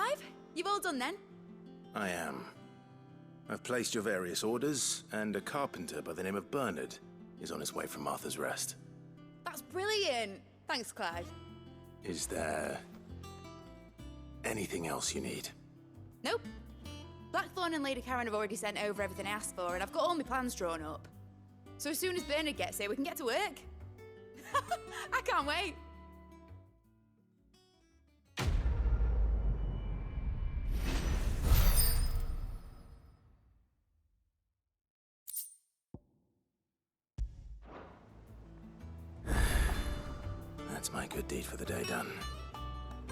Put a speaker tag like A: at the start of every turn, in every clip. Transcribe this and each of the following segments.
A: Clive? You've all done then?
B: I am. I've placed your various orders, and a carpenter by the name of Bernard is on his way from Martha's Rest.
A: That's brilliant! Thanks, Clive.
B: Is there anything else you need?
A: Nope. Blackthorn and Lady Karen have already sent over everything I asked for, and I've got all my plans drawn up. So as soon as Bernard gets here, we can get to work. I can't wait.
B: That's my good deed for the day done.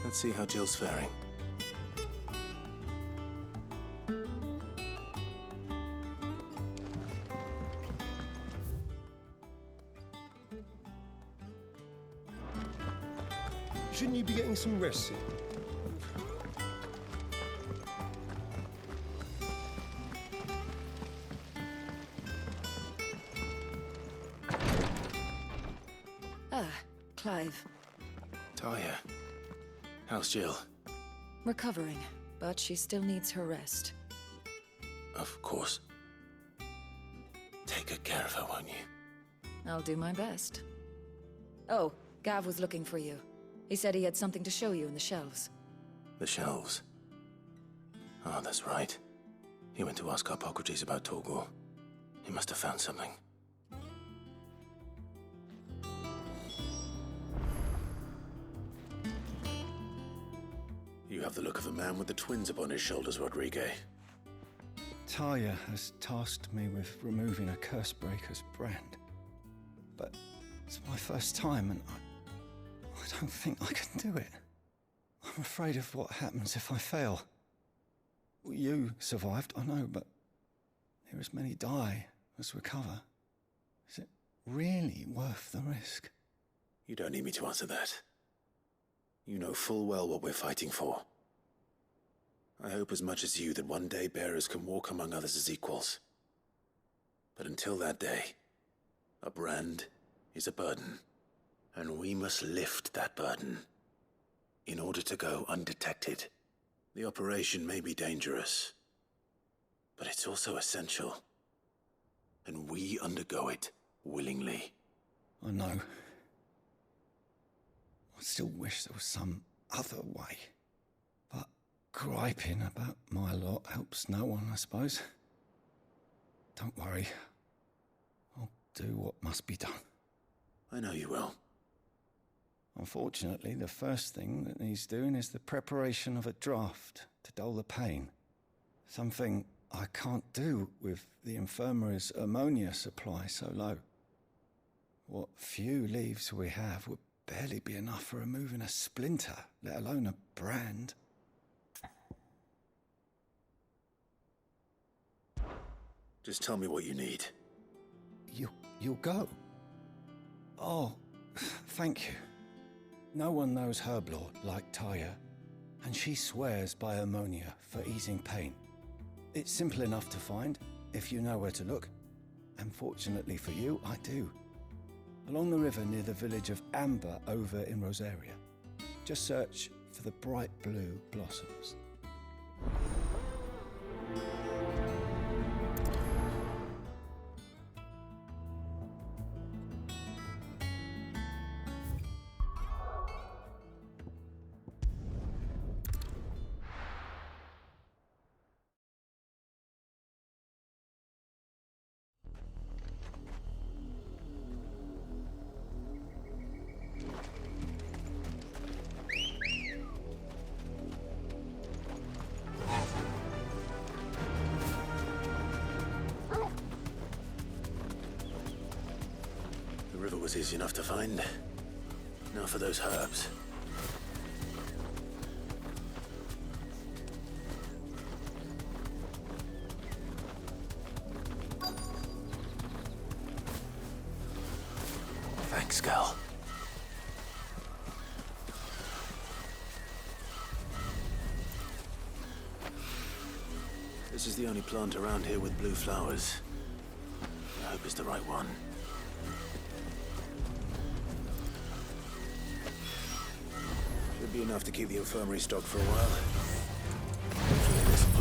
B: Let's see how Jill's faring.
C: Shouldn't you be getting some rest soon?
D: Clive.
B: Talia, how's Jill?
D: Recovering, but she still needs her rest.
B: Of course. Take good care of her, won't you?
D: I'll do my best. Oh, Gav was looking for you. He said he had something to show you in the shelves.
B: The shelves. Oh, that's right. He went to ask Harpocrates about Torgor. He must have found something. You have the look of a man with the twins upon his shoulders, Rodrigue.
C: Talia has tasked me with removing a Cursebreaker's brand. But it's my first time, and I don't think I can do it. I'm afraid of what happens if I fail. You survived, I know, but there as many die as recover. Is it really worth the risk?
B: You don't need me to answer that. You know full well what we're fighting for. I hope as much as you that one day bearers can walk among others as equals. But until that day, a brand is a burden, and we must lift that burden in order to go undetected. The operation may be dangerous, but it's also essential, and we undergo it willingly.
C: I know. I still wish there was some other way. But griping about my lot helps no one, I suppose. Don't worry. I'll do what must be done.
B: I know you will.
C: Unfortunately, the first thing that needs doing is the preparation of a draft to dull the pain. Something I can't do with the infirmary's ammonia supply so low. What few leaves we have would barely be enough for removing a splinter, let alone a brand.
B: Just tell me what you need.
C: You'll go? Oh, thank you. No one knows Herblord like Talia, and she swears by ammonia for easing pain. It's simple enough to find, if you know where to look. And fortunately for you, I do. Along the river near the village of Amber over in Rosaria. Just search for the bright blue blossoms.
B: Was easy enough to find. Now for those herbs. Thanks, girl. This is the only plant around here with blue flowers. I hope it's the right one. Should be enough to keep the infirmary stocked for a while.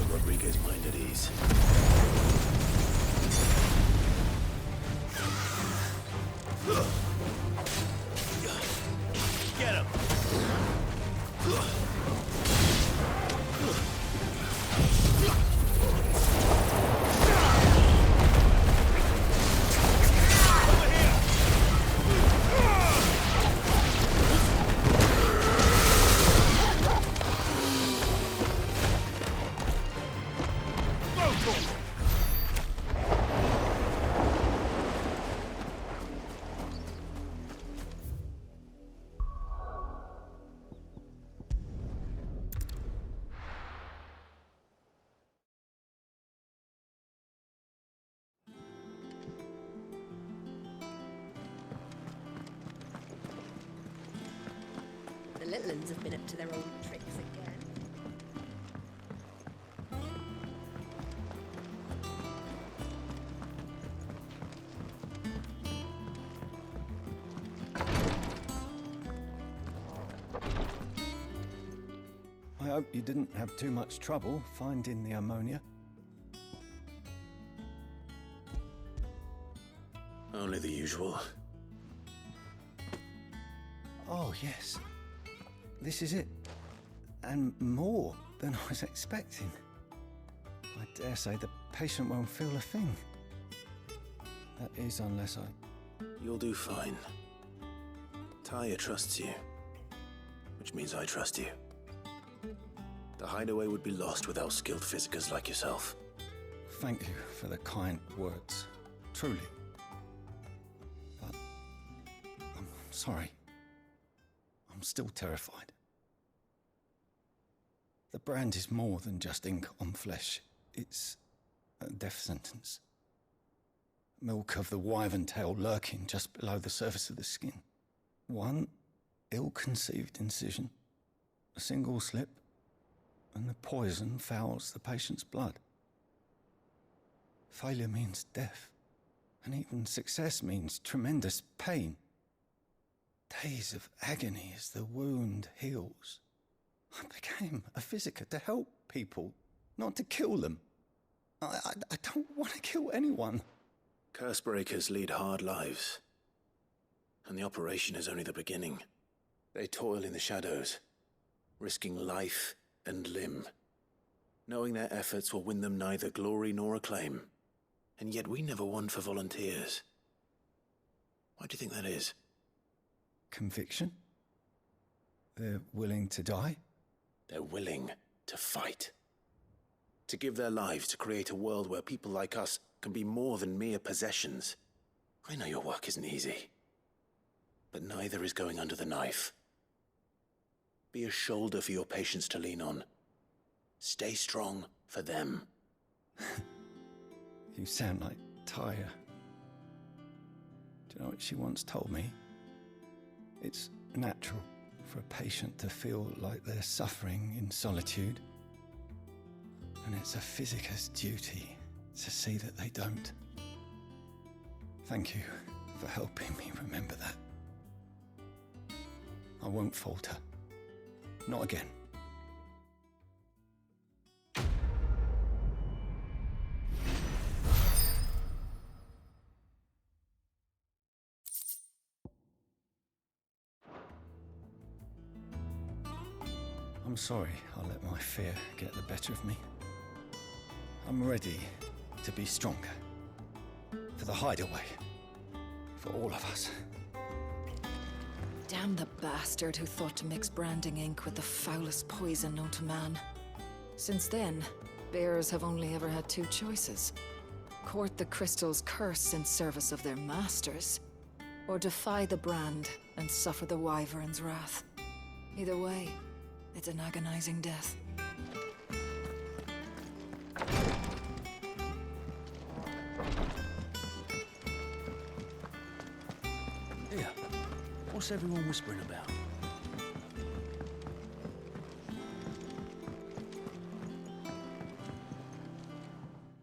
B: put Rodriguez's mind at ease. Get him!
E: The little uns have been up to their old tricks again.
C: I hope you didn't have too much trouble finding the ammonia.
B: Only the usual.
C: Oh, yes. This is it. And more than I was expecting. I dare say the patient won't feel a thing. That is, unless I...
B: You'll do fine. Taya trusts you, which means I trust you. The hideaway would be lost without skilled physicers like yourself.
C: Thank you for the kind words. Truly. But... I'm sorry. I'm still terrified. The brand is more than just ink on flesh. It's a death sentence. Milk of the wyvern tail lurking just below the surface of the skin. One ill-conceived incision, a single slip, and the poison fouls the patient's blood. Failure means death, and even success means tremendous pain. Days of agony as the wound heals. I became a physiker to help people, not to kill them. I don't want to kill anyone.
B: Cursebreakers lead hard lives, and the operation is only the beginning. They toil in the shadows, risking life and limb, knowing their efforts will win them neither glory nor acclaim. And yet we never won for volunteers. Why do you think that is?
C: Conviction? They're willing to die?
B: They're willing to fight. To give their lives to create a world where people like us can be more than mere possessions. I know your work isn't easy, but neither is going under the knife. Be a shoulder for your patients to lean on. Stay strong for them.
C: You sound like Taya. Do you know what she once told me? It's natural for a patient to feel like they're suffering in solitude. And it's a physiker's duty to see that they don't. Thank you for helping me remember that. I won't falter. Not again. I'm sorry I let my fear get the better of me. I'm ready to be stronger. For the hideaway. For all of us.
D: Damn the bastard who thought to mix branding ink with the foulest poison known to man. Since then, bearers have only ever had two choices. Court the crystal's curse in service of their masters, or defy the brand and suffer the wyvern's wrath. Either way, it's an agonizing death.
F: Here, what's everyone whispering about?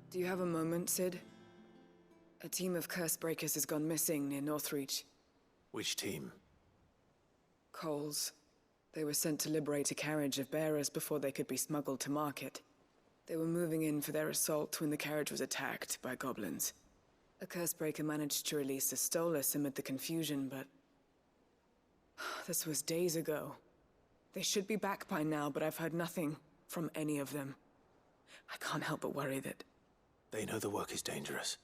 G: Do you have a moment, Sid? A team of Cursebreakers has gone missing near Northreach.
B: Which team?
G: Coles. They were sent to liberate a carriage of bearers before they could be smuggled to market. They were moving in for their assault when the carriage was attacked by goblins. A Cursebreaker managed to release a Stolas amid the confusion, but... this was days ago. They should be back by now, but I've heard nothing from any of them. I can't help but worry that...
B: They know the work is dangerous.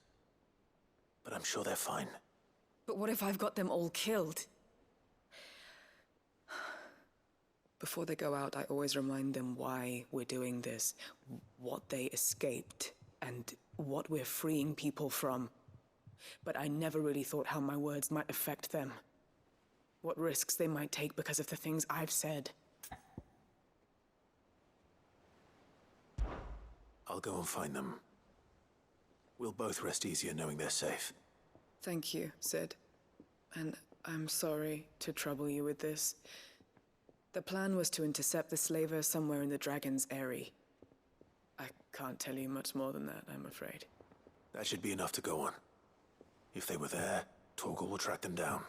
B: But I'm sure they're fine.
G: But what if I've got them all killed? Before they go out, I always remind them why we're doing this, what they escaped, and what we're freeing people from. But I never really thought how my words might affect them. What risks they might take because of the things I've said.
B: I'll go and find them. We'll both rest easier knowing they're safe.
G: Thank you, Sid. And I'm sorry to trouble you with this. The plan was to intercept the slaver somewhere in the Dragon's Eyrie. I can't tell you much more than that, I'm afraid.
B: That should be enough to go on. If they were there, Torgal will track them down.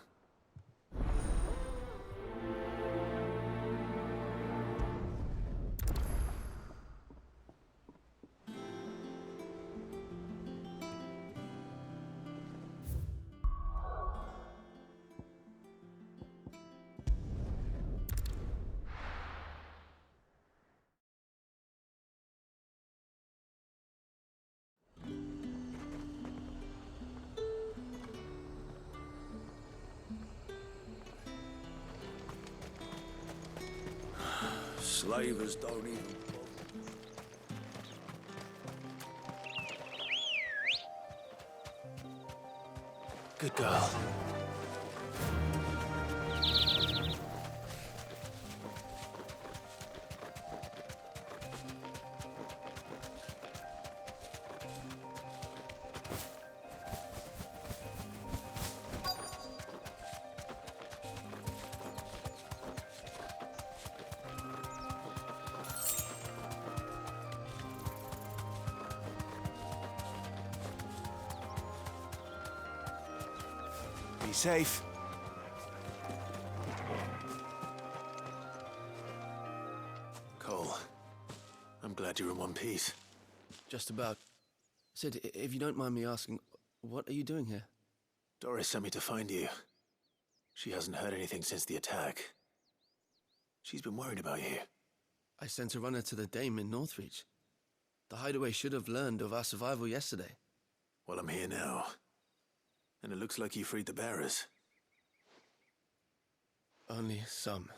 F: Slavers don't even...
B: Good girl. Be safe. Cole, I'm glad you're in one piece.
F: Just about. Sid, if you don't mind me asking, what are you doing here?
B: Doris sent me to find you. She hasn't heard anything since the attack. She's been worried about you.
F: I sent a runner to the Dame in Northreach. The hideaway should have learned of our survival yesterday.
B: Well, I'm here now. And it looks like you freed the bearers.
F: Only some.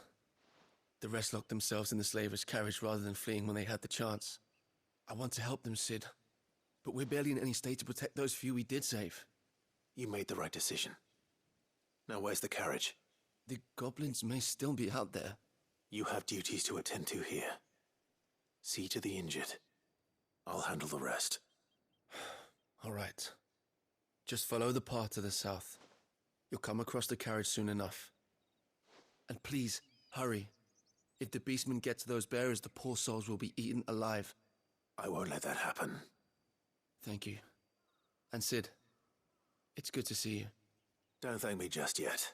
F: The rest locked themselves in the slaver's carriage rather than fleeing when they had the chance. I want to help them, Sid. But we're barely in any state to protect those few we did save.
B: You made the right decision. Now where's the carriage?
F: The goblins may still be out there.
B: You have duties to attend to here. See to the injured. I'll handle the rest.
F: All right. Just follow the path to the south. You'll come across the carriage soon enough. And please, hurry. If the beastmen get to those bearers, the poor souls will be eaten alive.
B: I won't let that happen.
F: Thank you. And Sid, it's good to see you.
B: Don't thank me just yet.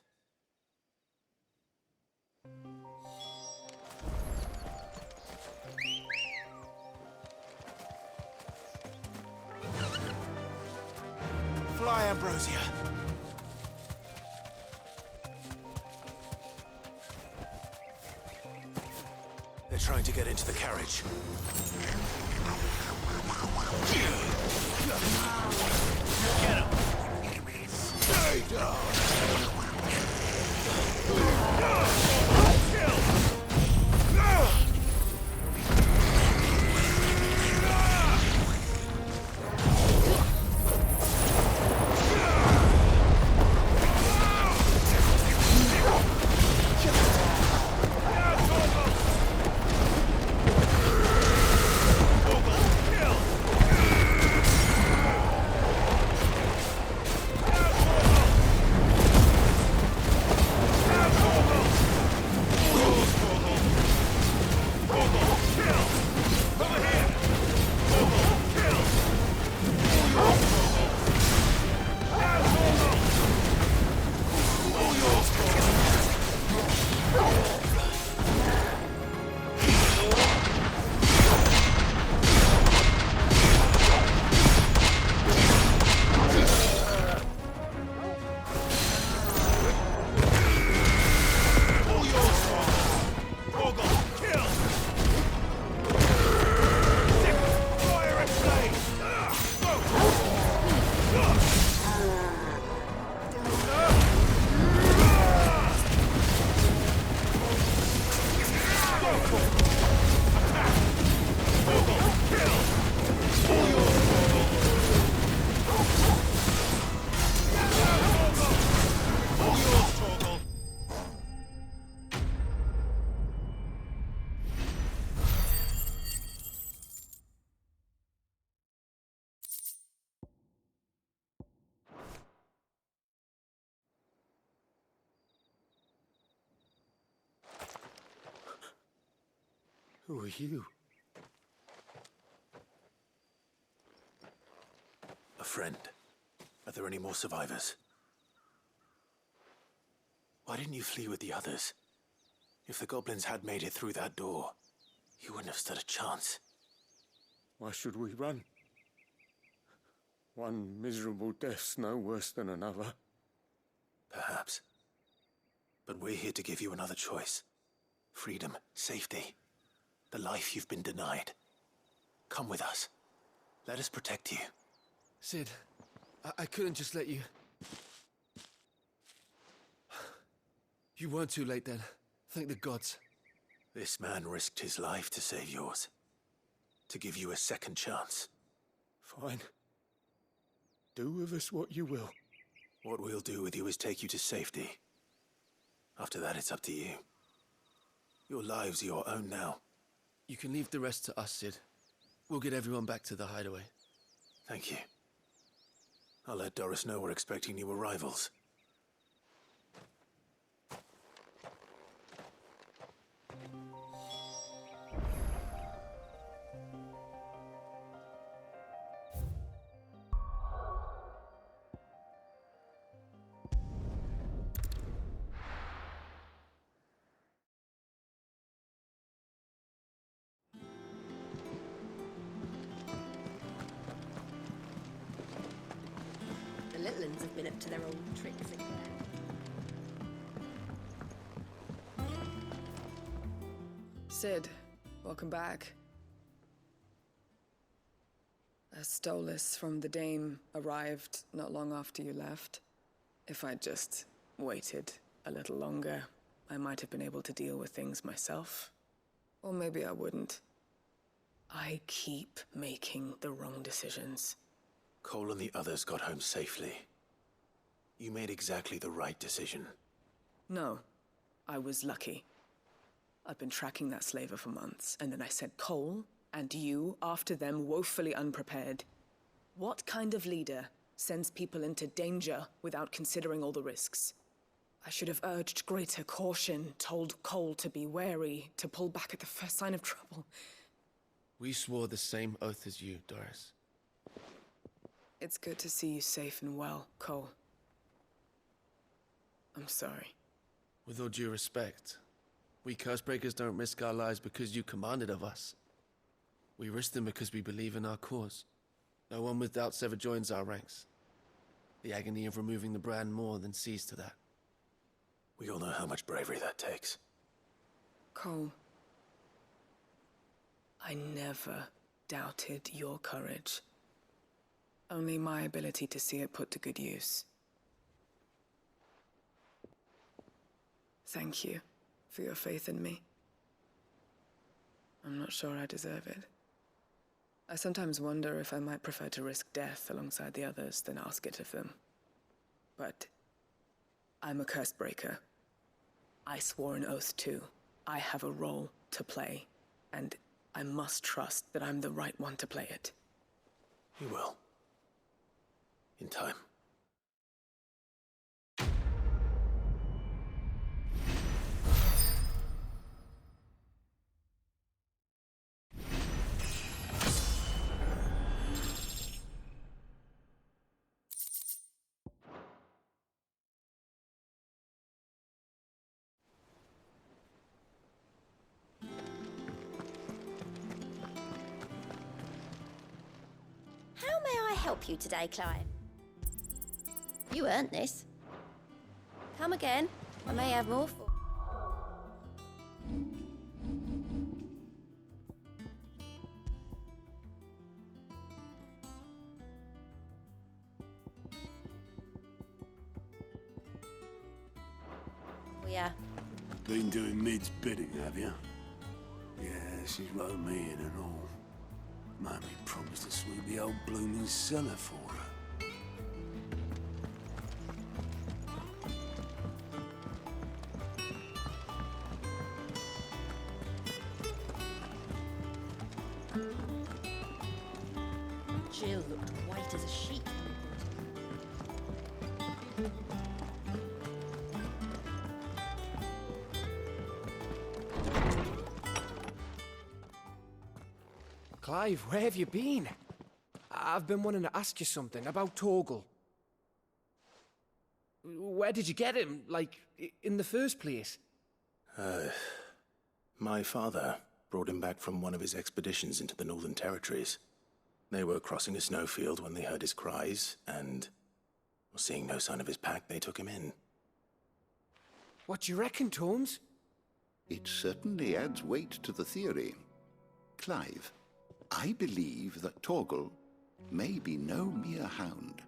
B: Fly, Ambrosia! They're trying to get into the carriage. Get him! Stay down! Who are you? A friend. Are there any more survivors? Why didn't you flee with the others? If the goblins had made it through that door, you wouldn't have stood a chance.
H: Why should we run? One miserable death's no worse than another.
B: Perhaps. But we're here to give you another choice. Freedom, safety, the life you've been denied. Come with us. Let us protect you.
F: Sid, I couldn't just let you... You weren't too late then. Thank the gods.
B: This man risked his life to save yours. To give you a second chance.
H: Fine. Do with us what you will.
B: What we'll do with you is take you to safety. After that, it's up to you. Your lives are your own now.
F: You can leave the rest to us, Sid. We'll get everyone back to the hideaway.
B: Thank you. I'll let Doris know we're expecting new arrivals.
E: The little ones have been up to their old tricks again.
G: Sid, welcome back. A Stolas from the Dame arrived not long after you left. If I'd just waited a little longer, I might have been able to deal with things myself. Or maybe I wouldn't. I keep making the wrong decisions.
B: Cole and the others got home safely. You made exactly the right decision.
G: No, I was lucky. I've been tracking that slaver for months, and then I sent Cole and you after them, woefully unprepared. What kind of leader sends people into danger without considering all the risks? I should have urged greater caution, told Cole to be wary, to pull back at the first sign of trouble.
F: We swore the same oath as you, Doris.
G: It's good to see you safe and well, Cole. I'm sorry.
F: With all due respect, we Cursebreakers don't risk our lives because you commanded of us. We risk them because we believe in our cause. No one with doubts ever joins our ranks. The agony of removing the brand more than sees to that.
B: We all know how much bravery that takes.
G: Cole, I never doubted your courage. Only my ability to see it put to good use. Thank you for your faith in me. I'm not sure I deserve it. I sometimes wonder if I might prefer to risk death alongside the others than ask it of them. But I'm a Cursebreaker. I swore an oath too. I have a role to play, and I must trust that I'm the right one to play it.
B: You will. In time.
E: How may I help you today, Clive? You earned this. Come again. I may have more for... We
I: Been doing Mid's bidding, have you?
B: she's wrote me in and all. Mammy promised to sweep the old blooming cellar for her.
E: Jill looked white as a sheet.
I: Clive, where have you been? I've been wanting to ask you something about Torgal. Where did you get him, like, in the first place?
B: My father brought him back from one of his expeditions into the Northern Territories. They were crossing a snowfield when they heard his cries, and seeing no sign of his pack, they took him in.
I: What do you reckon, Tomes?
J: It certainly adds weight to the theory. Clive, I believe that Torgal may be no mere hound,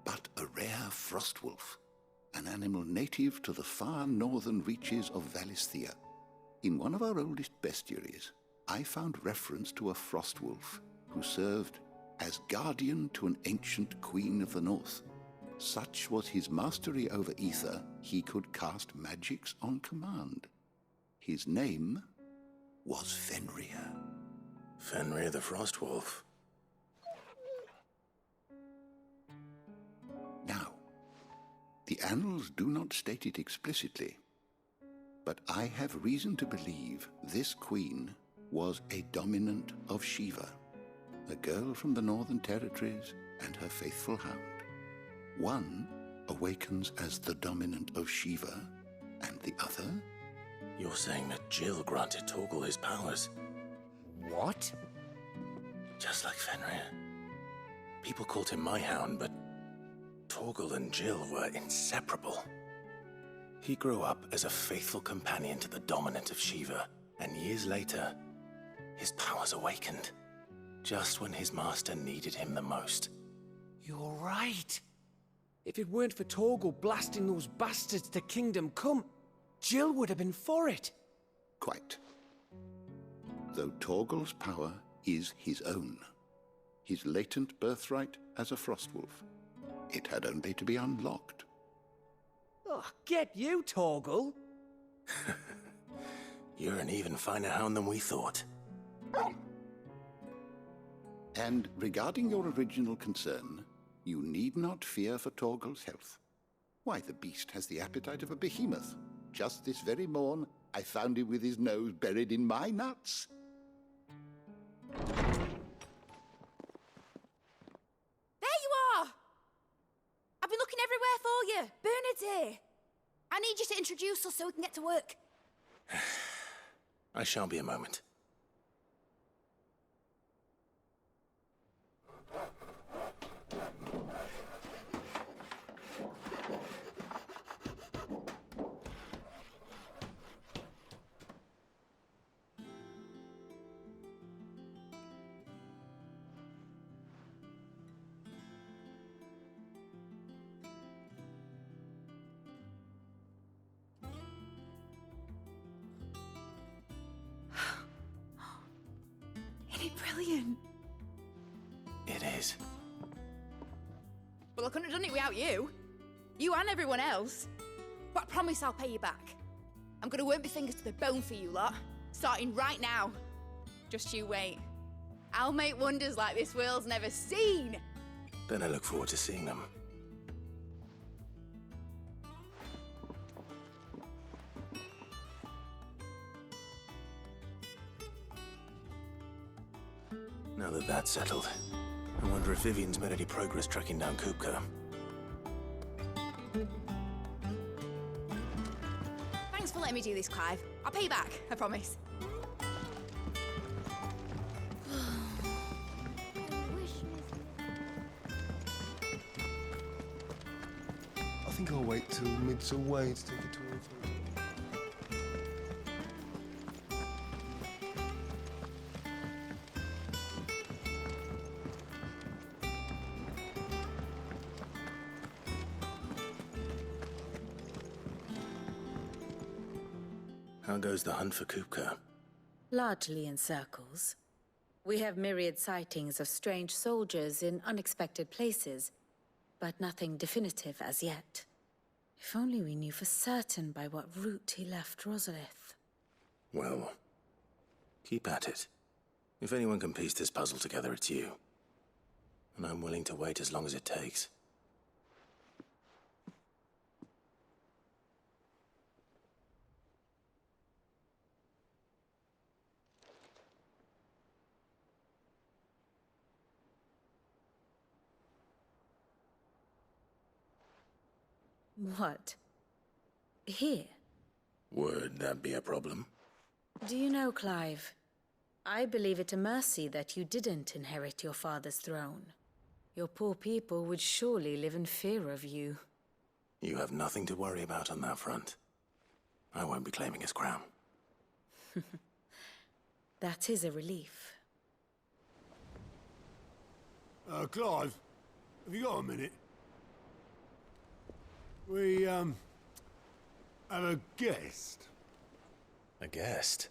J: but a rare frostwolf, an animal native to the far northern reaches of Valisthea. In one of our oldest bestiaries, I found reference to a frostwolf who served as guardian to an ancient queen of the north. Such was his mastery over ether, he could cast magics on command. His name was Fenrir.
B: Fenrir the Frostwolf.
J: Now, the annals do not state it explicitly, but I have reason to believe this queen was a dominant of Shiva, a girl from the Northern Territories and her faithful hound. One awakens as the dominant of Shiva, and the other?
B: You're saying that Jill granted Torgal his powers?
I: What?
B: Just like Fenrir. People called him my hound, but Torgal and Jill were inseparable. He grew up as a faithful companion to the dominant of Shiva, and years later, his powers awakened, just when his master needed him the most.
I: You're right. If it weren't for Torgal blasting those bastards to Kingdom Come, Jill would have been for it.
J: Quite. Though Torgal's power is his own, his latent birthright as a frostwolf, it had only to be unlocked.
I: Oh, get you, Torgal.
B: You're an even finer hound than we thought.
J: And regarding your original concern, you need not fear for Torgal's health. Why, the beast has the appetite of a behemoth. Just this very morn, I found him with his nose buried in my nuts.
A: There you are! I've been looking everywhere for you. Bernard's here. I need you to introduce us so we can get to work.
B: I shall be a moment.
A: Isn't it brilliant?
B: It is.
A: Well, I couldn't have done it without you. You and everyone else. But I promise I'll pay you back. I'm gonna work my fingers to the bone for you lot, starting right now. Just you wait. I'll make wonders like this world's never seen.
B: Then I look forward to seeing them. Now that that's settled, I wonder if Vivian's made any progress tracking down Kupka.
A: Thanks for letting me do this, Clive. I'll pay you back, I promise.
H: I think I'll wait till mid's away to take a tour of it.
B: How goes the hunt for Kupka?
K: largely in circles. We have myriad sightings of strange soldiers in unexpected places, but nothing definitive as yet. If only we knew for certain by what route he left Rosalith.
B: Well, keep at it. If anyone can piece this puzzle together, it's you. And I'm willing to wait as long as it takes.
K: What? Here?
B: Would that be a problem?
K: Do you know, Clive? I believe it a mercy that you didn't inherit your father's throne. Your poor people would surely live in fear of you.
B: You have nothing to worry about on that front. I won't be claiming his crown.
K: That is a relief.
L: Clive, have you got a minute? We, have a guest.
B: A guest?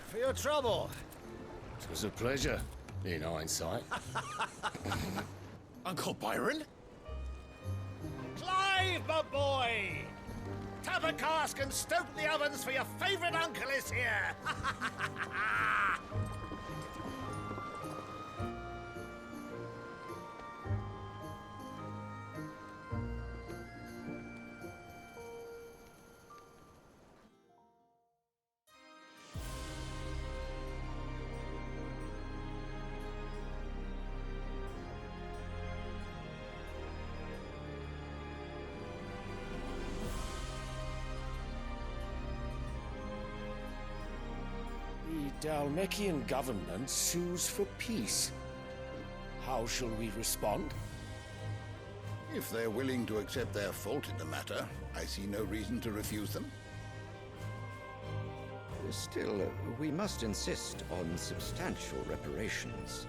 M: For your trouble. It was a pleasure, in hindsight.
I: Uncle Byron?
M: Clive, my boy! Tap a cask and stoke the ovens for your favorite uncle is here!
I: The Dalmekian government sues for peace. How shall we respond?
J: If they're willing to accept their fault in the matter, I see no reason to refuse them.
N: Still, we must insist on substantial reparations.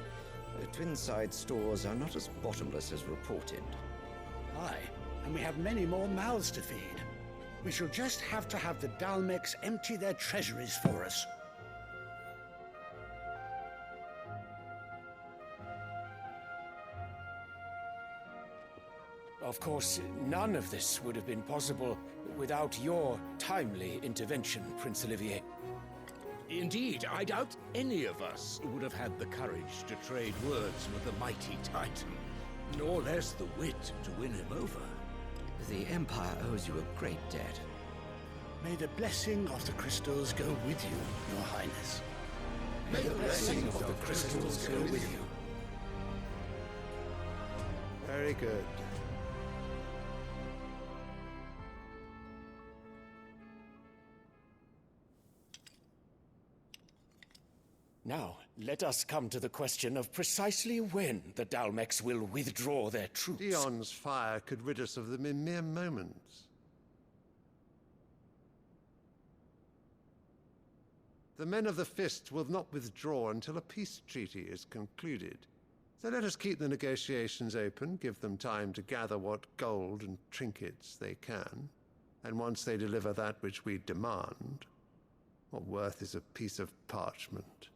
N: Twinside stores are not as bottomless as reported.
O: Aye, and we have many more mouths to feed. We shall just have to have the Dalmecs empty their treasuries for us.
I: Of course, none of this would have been possible without your timely intervention, Prince Olivier.
P: Indeed, I doubt any of us would have had the courage to trade words with the mighty Titan, nor less the wit to win him over.
N: The Empire owes you a great debt.
O: May the blessing of the crystals go with you, Your Highness.
I: May the blessing of the crystals go with you.
H: Very good.
I: Now, let us come to the question of precisely when the Dalmecs will withdraw their troops.
H: Dion's fire could rid us of them in mere moments. The men of the Fist will not withdraw until a peace treaty is concluded. So let us keep the negotiations open, give them time to gather what gold and trinkets they can, and once they deliver that which we demand, what worth is a piece of parchment?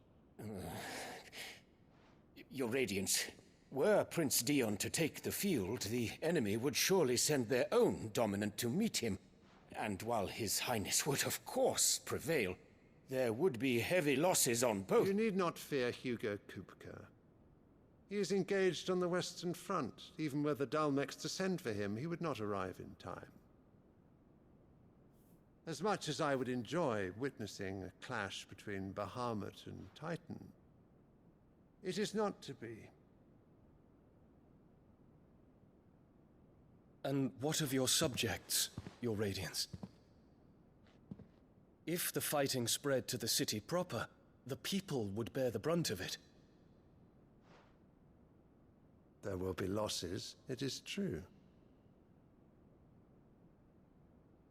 I: Your Radiance, were Prince Dion to take the field, the enemy would surely send their own dominant to meet him. And while His Highness would of course prevail, there would be heavy losses on both.
H: You need not fear Hugo Kupka. He is engaged on the Western Front. Even were the Dalmecs to send for him, he would not arrive in time. As much as I would enjoy witnessing a clash between Bahamut and Titan, it is not to be.
C: And what of your subjects, Your Radiance? If the fighting spread to the city proper, the people would bear the brunt of it.
H: There will be losses, it is true.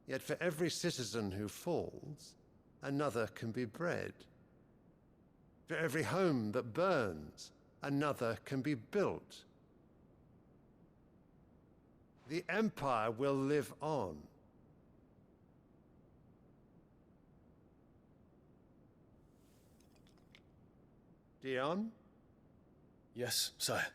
H: Yet for every citizen who falls, another can be bred. For every home that burns, another can be built. The Empire will live on. Dion?
F: Yes, sire.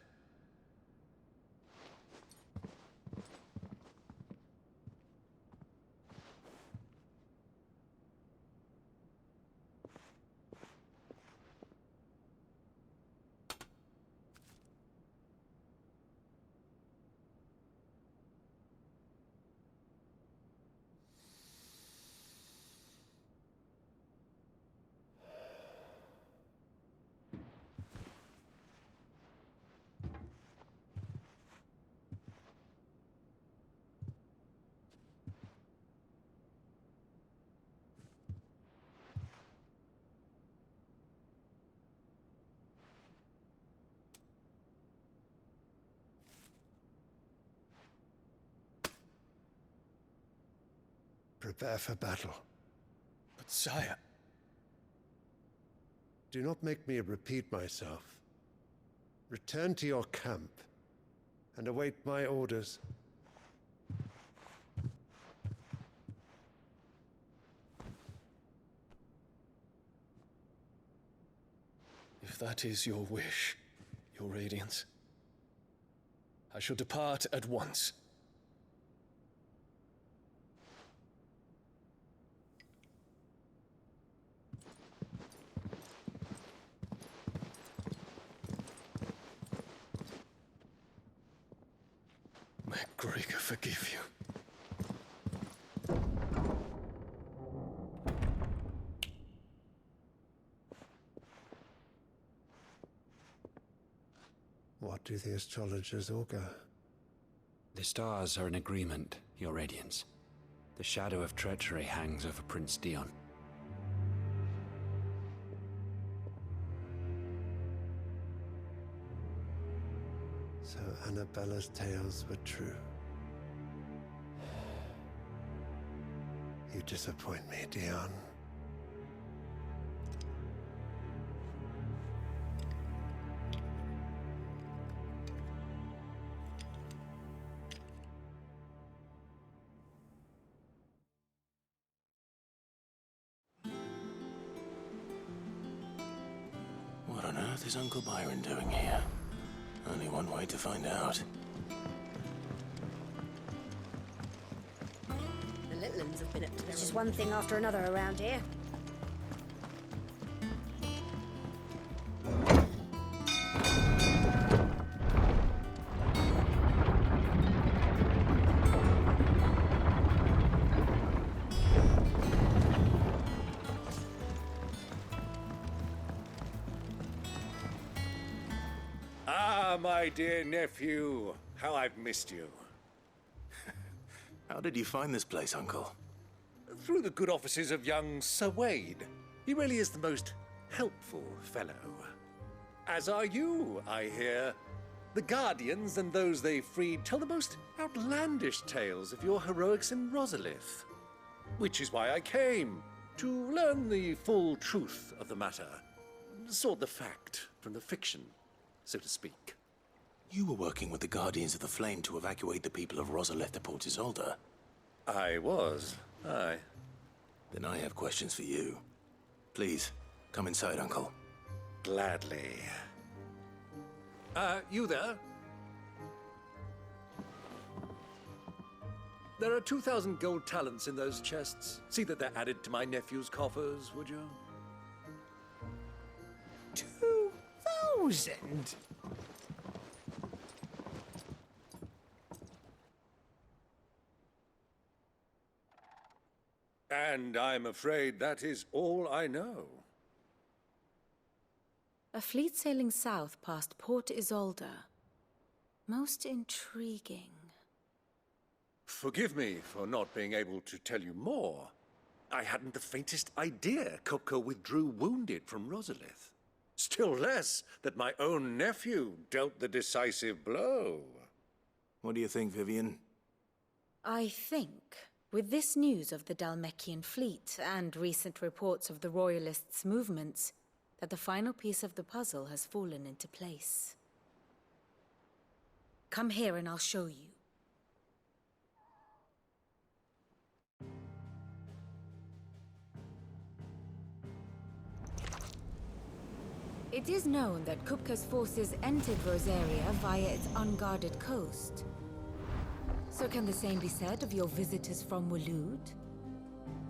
H: Prepare for battle.
F: But sire...
H: Do not make me repeat myself. Return to your camp and await my orders.
F: If that is your wish, your Radiance, I shall depart at once. May Gregor forgive you.
H: What do the astrologers augur?
Q: The stars are in agreement, Your Radiance. The shadow of treachery hangs over Prince Dion.
H: So Annabella's tales were true. You disappoint me, Dion.
B: What on earth is Uncle Byron doing here? Only one way to find out.
E: The little ones have been up to their... It's just one thing after another around here.
P: My dear nephew, how I've missed you.
B: How did you find this place, Uncle?
P: Through the good offices of young Sir Wade. He really is the most helpful fellow. As are you, I hear. The Guardians and those they freed tell the most outlandish tales of your heroics in Rosalith. Which is why I came, to learn the full truth of the matter. Sort the fact from the fiction, so to speak.
B: You were working with the Guardians of the Flame to evacuate the people of Rosalith to Port Isolde.
P: I was, aye.
B: Then I have questions for you. Please, come inside, Uncle.
P: Gladly. You there? There are 2,000 gold talents in those chests. See that they're added to my nephew's coffers, would you?
O: 2,000?
P: And I'm afraid that is all I know.
K: A fleet sailing south past Port Isolde. Most intriguing.
P: Forgive me for not being able to tell you more. I hadn't the faintest idea Coco withdrew wounded from Rosalith. Still less that my own nephew dealt the decisive blow.
B: What do you think, Vivian?
K: I think With this news of the Dalmekian fleet and recent reports of the Royalists' movements, that the final piece of the puzzle has fallen into place. Come here and I'll show you. It is known that Kupka's forces entered Rosaria via its unguarded coast. So can the same be said of your visitors from Waloed?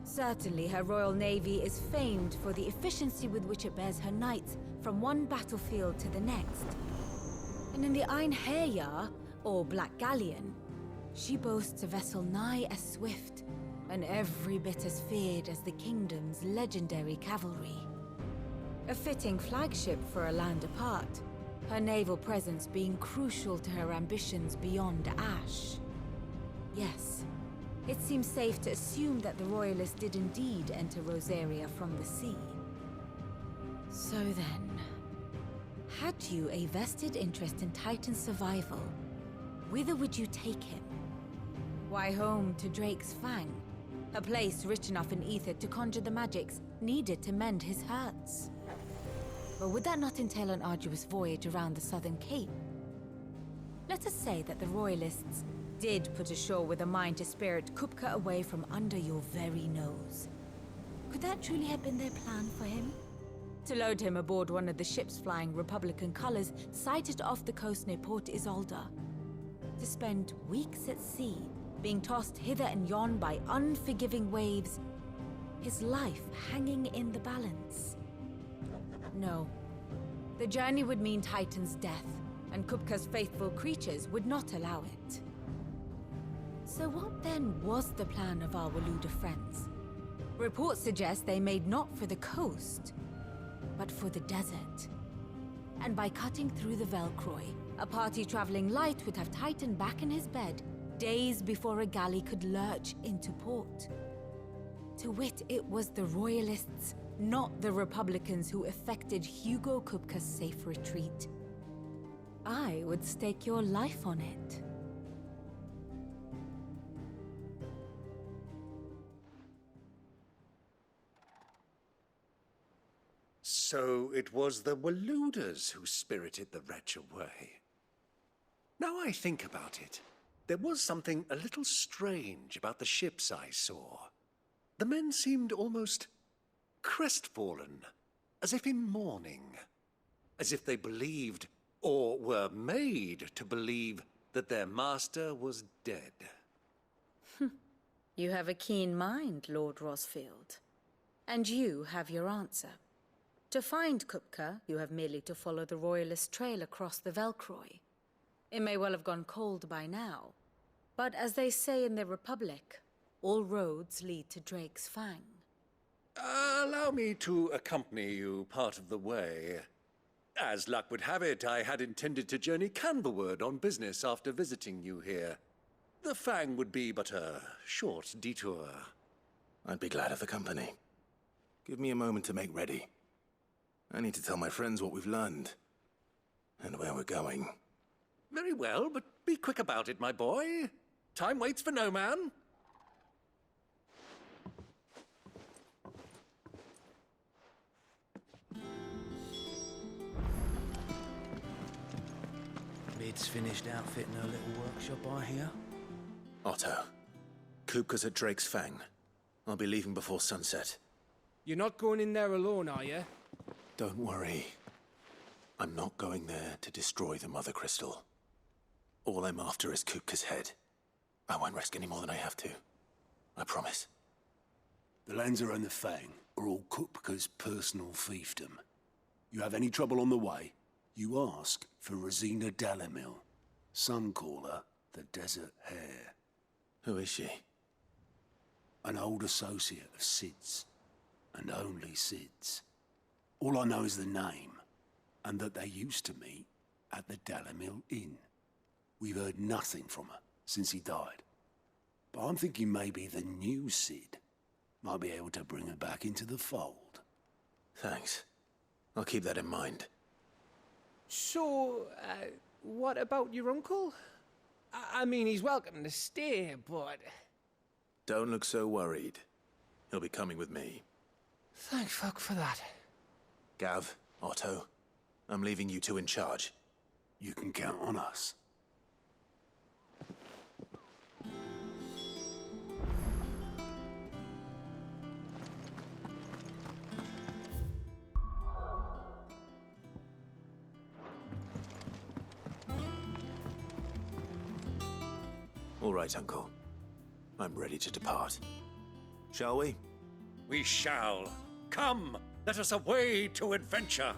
K: Certainly her Royal Navy is famed for the efficiency with which it bears her knights from one battlefield to the next. And in the Einherjar, or Black Galleon, she boasts a vessel nigh as swift and every bit as feared as the kingdom's legendary cavalry. A fitting flagship for a land apart, her naval presence being crucial to her ambitions beyond Ash. Yes, it seems safe to assume that the Royalists did indeed enter Rosaria from the sea. So then, had you a vested interest in Titan's survival, whither would you take him? Why, home to Drake's Fang, a place rich enough in ether to conjure the magics needed to mend his hurts. But would that not entail an arduous voyage around the southern cape? Let us say that the Royalists did put ashore with a mind to spirit Kupka away from under your very nose. Could that truly have been their plan for him? To load him aboard one of the ships flying Republican colors sighted off the coast near Port Isolda? To spend weeks at sea, being tossed hither and yon by unforgiving waves, his life hanging in the balance? No. The journey would mean Titan's death, and Kupka's faithful creatures would not allow it. So what then was the plan of our Waluda friends? Reports suggest they made not for the coast, but for the desert. And by cutting through the Velcroy, a party traveling light would have Titan back in his bed days before a galley could lurch into port. To wit, it was the Royalists, not the Republicans, who effected Hugo Kupka's safe retreat. I would stake your life on it.
P: So it was the Waludas who spirited the wretch away. Now I think about it, there was something a little strange about the ships I saw. The men seemed almost crestfallen, as if in mourning, as if they believed, or were made to believe, that their master was dead.
K: You have a keen mind, Lord Rosfield. And you have your answer. To find Kupka, you have merely to follow the Royalist trail across the Velcroy. It may well have gone cold by now, but as they say in the Republic, all roads lead to Drake's Fang.
P: Allow me to accompany you part of the way. As luck would have it, I had intended to journey Canberward on business after visiting you here. The Fang would be but a short detour.
B: I'd be glad of the company. Give me a moment to make ready. I need to tell my friends what we've learned, and where we're going.
P: Very well, but be quick about it, my boy. Time waits for no man.
R: Mid's finished outfitting her little workshop, I hear.
B: Otto, Kupka's at Drake's Fang. I'll be leaving before sunset.
S: You're not going in there alone, are you?
B: Don't worry. I'm not going there to destroy the Mother Crystal. All I'm after is Kupka's head. I won't risk any more than I have to. I promise.
L: The Lanza and the Fang are all Kupka's personal fiefdom. You have any trouble on the way, you ask for Rosina Dalamil. Some call her the Desert Hare.
B: Who is she?
L: An old associate of Sid's, and only Sid's. All I know is the name, and that they used to meet at the Dalamil Inn. We've heard nothing from her since he died. But I'm thinking maybe the new Sid might be able to bring her back into the fold.
B: Thanks. I'll keep that in mind.
S: So, what about your uncle? I mean, he's welcome to stay, but...
B: Don't look so worried. He'll be coming with me.
S: Thank fuck for that.
B: Gav, Otto, I'm leaving you two in charge.
L: You can count on us.
B: All right, Uncle. I'm ready to depart. Shall we?
P: We shall. Come, let us away to adventure.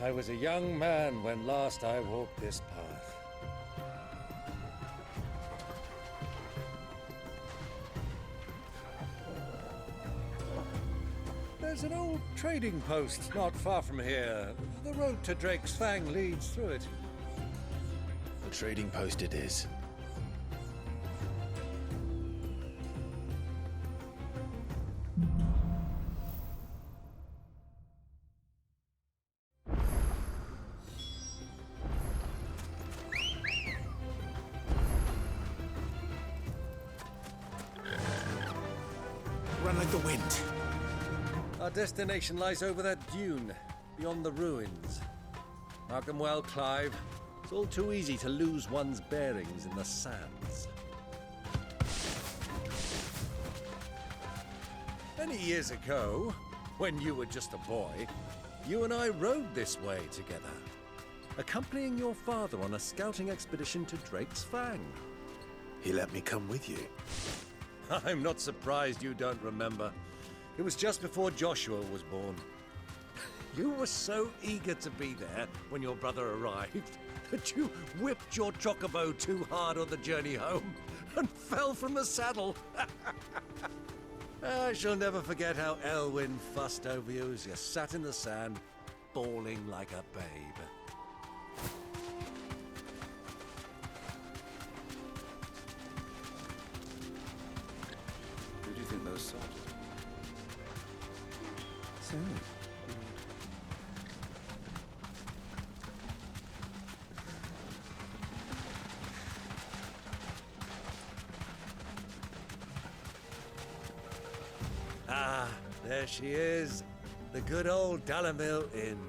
P: I was a young man when last I walked this path. There's an old trading post not far from here. The road to Drake's Fang leads through it.
B: The trading post it is. Run like the wind.
P: Our destination lies over that dune, beyond the ruins. Mark them well, Clive. It's all too easy to lose one's bearings in the sands. Many years ago, when you were just a boy, you and I rode this way together, accompanying your father on a scouting expedition to Drake's Fang.
B: He let me come with you.
P: I'm not surprised you don't remember. It was just before Joshua was born. You were so eager to be there when your brother arrived that you whipped your chocobo too hard on the journey home and fell from the saddle. I shall never forget how Elwyn fussed over you as you sat in the sand, bawling like a babe.
Q: Who do you think those soldiers are?
P: Ah, there she is. The good old Dalamil Inn.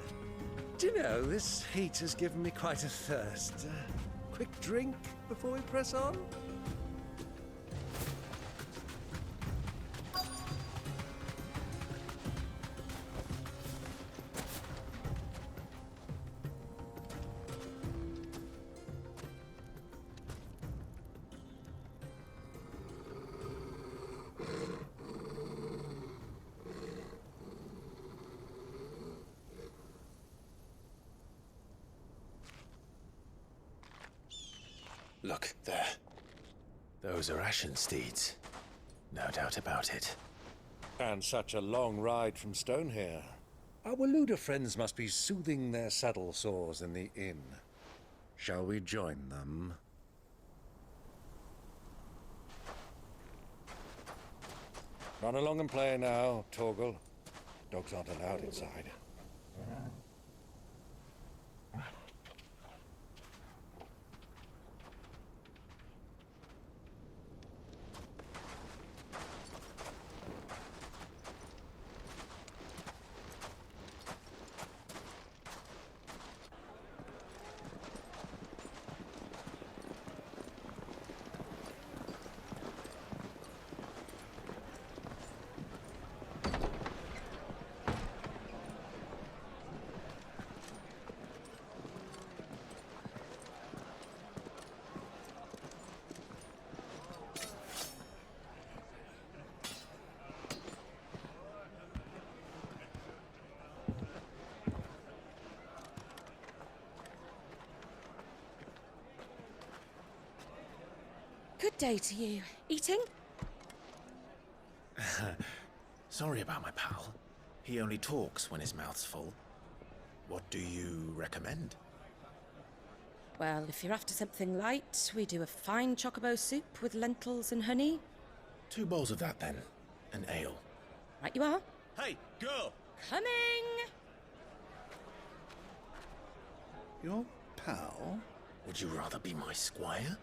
P: Do you know, this heat has given me quite a thirst. Quick drink before we press on?
B: Look, there. Those are Ashen steeds. No doubt about it.
P: And such a long ride from Stonehere. Our Luda friends must be soothing their saddle sores in the inn. Shall we join them? Run along and play now, Torgal. Dogs aren't allowed inside.
T: Good day to you. Eating?
B: Sorry about my pal. He only talks when his mouth's full. What do you recommend?
T: Well, if you're after something light, we do a fine chocobo soup with lentils and honey.
B: 2 bowls of that, then. An ale.
T: Right you are.
M: Hey, girl!
T: Coming!
B: Your pal? Would you rather be my squire?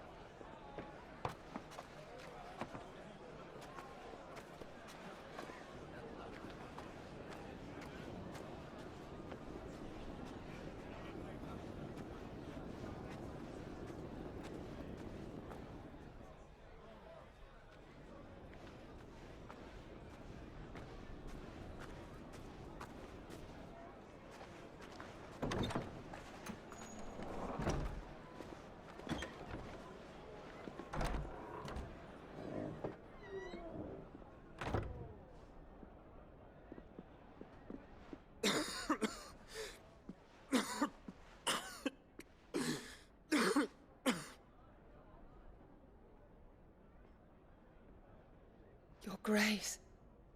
U: Your Grace,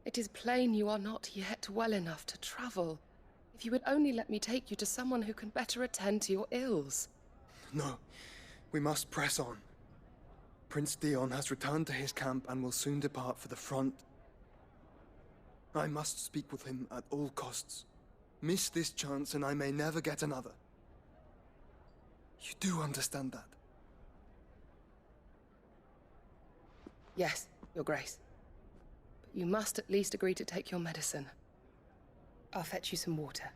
U: it is plain you are not yet well enough to travel. If you would only let me take you to someone who can better attend to your ills.
V: No, we must press on. Prince Dion has returned to his camp and will soon depart for the front. I must speak with him at all costs. Miss this chance and I may never get another. You do understand that?
U: Yes, Your Grace. But you must at least agree to take your medicine. I'll fetch you some water.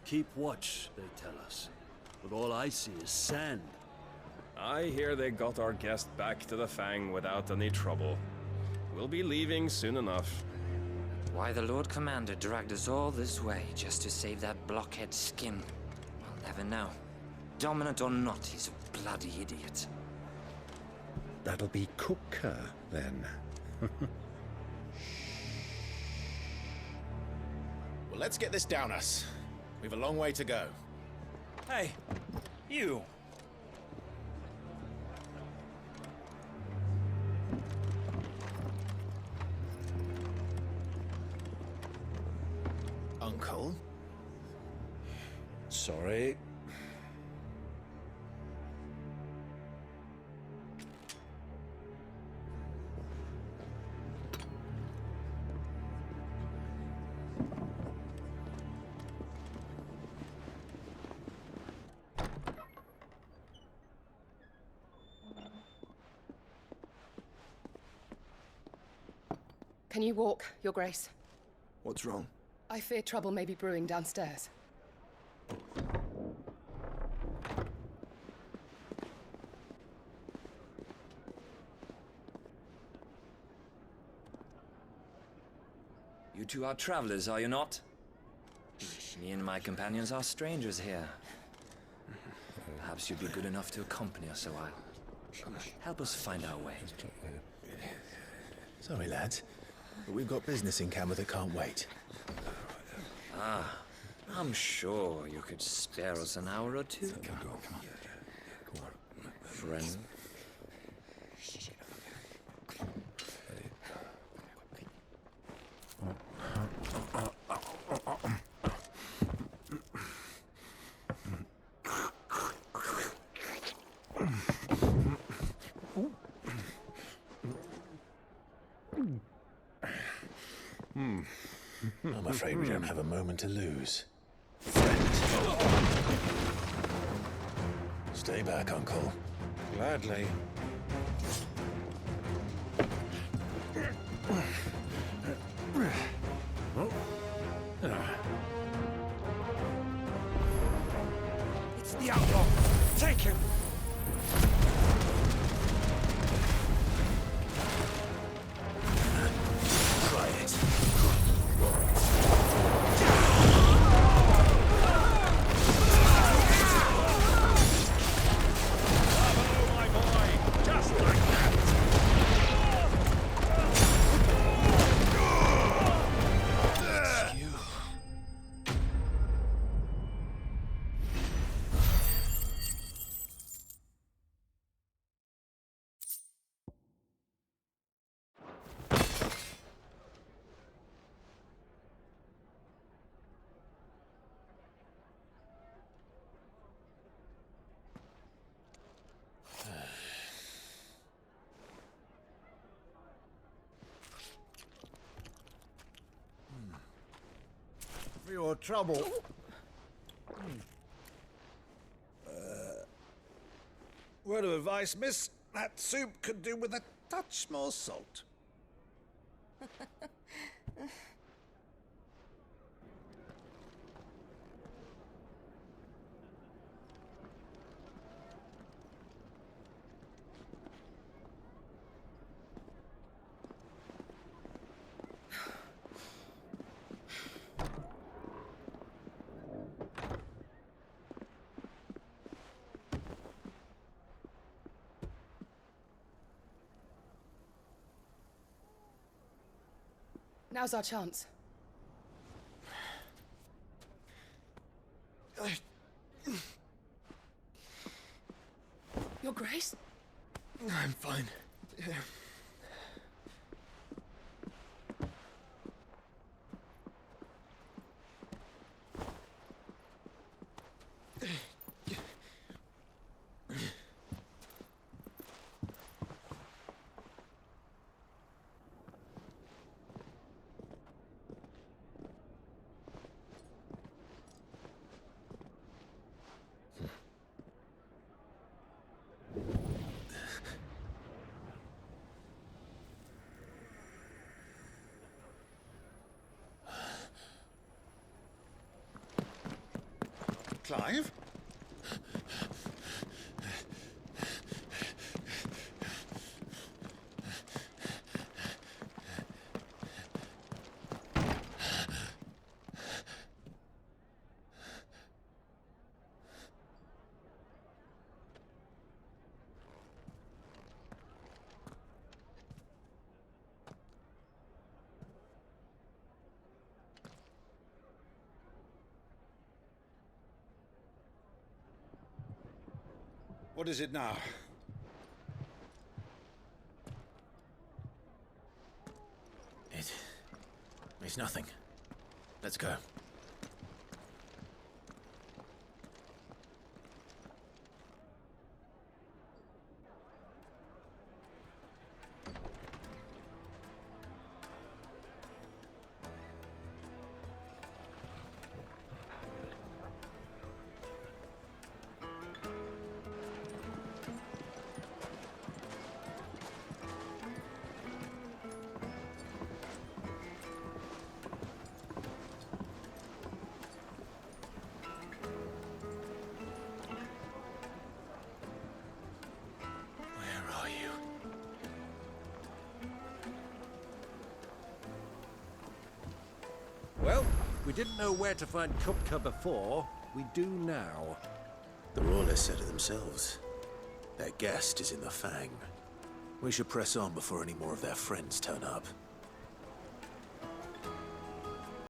L: Keep watch, they tell us. But all I see is sand.
W: I hear they got our guest back to the Fang without any trouble. We'll be leaving soon enough.
X: Why the Lord Commander dragged us all this way just to save that blockhead skin, we'll never know. Dominant or not, he's a bloody idiot.
Y: That'll be Cooker, then.
B: Well, let's get this down us. We've a long way to go.
R: Hey, you!
B: Uncle?
C: Sorry.
U: Can you walk, Your Grace?
V: What's wrong?
U: I fear trouble may be brewing downstairs.
X: You two are travelers, are you not? Me and my companions are strangers here. Perhaps you'd be good enough to accompany us a while. Help us find our way.
B: Sorry, lads, but we've got business in camera that can't wait.
X: Ah, I'm sure you could spare us an hour or two. Friend.
B: I'm afraid we don't have a moment to lose. Stay Stay back, Uncle.
P: Gladly.
M: It's the outlaw. Take him.
B: Try it.
M: Bravo, my boy. Just like that.
B: It's you.
M: For your trouble. Word of advice, miss. That soup could do with a touch more salt.
U: Now's our chance. Your Grace?
F: I'm fine.
M: Clive? What is it now?
B: It's nothing. Let's go.
P: Well, we didn't know where to find Kupka before. We do now.
B: The Royalists said it themselves. Their guest is in the Fang. We should press on before any more of their friends turn up.